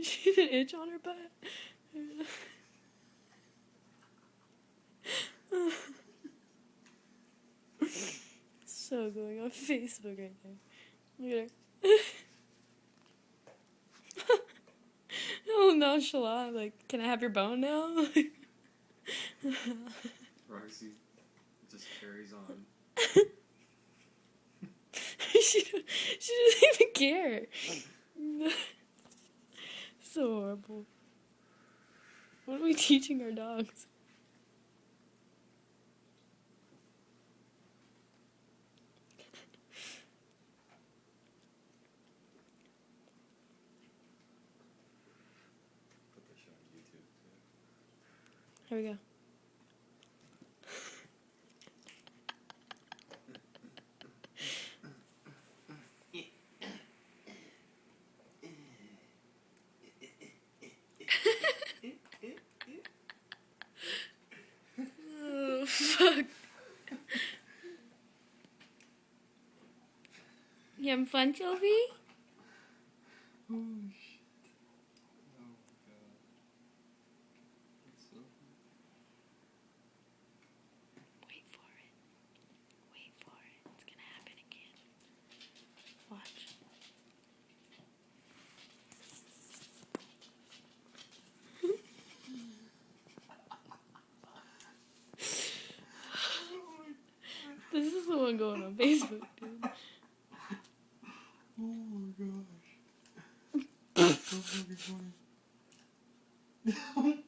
She had an itch on her butt. So going on Facebook right now. Look at her. Oh, nonchalant. Like, can I have your bone now? Roxy just carries on. she doesn't even care. So horrible. What are we teaching our dogs? Put this shit on YouTube too. Here we go. Oh, fuck. You having fun, Sophie? Oh shit. Oh god. It's so Wait for it. Wait for it. It's gonna happen again. Watch. This is the one going on Facebook, dude. Oh my gosh. So fucking funny.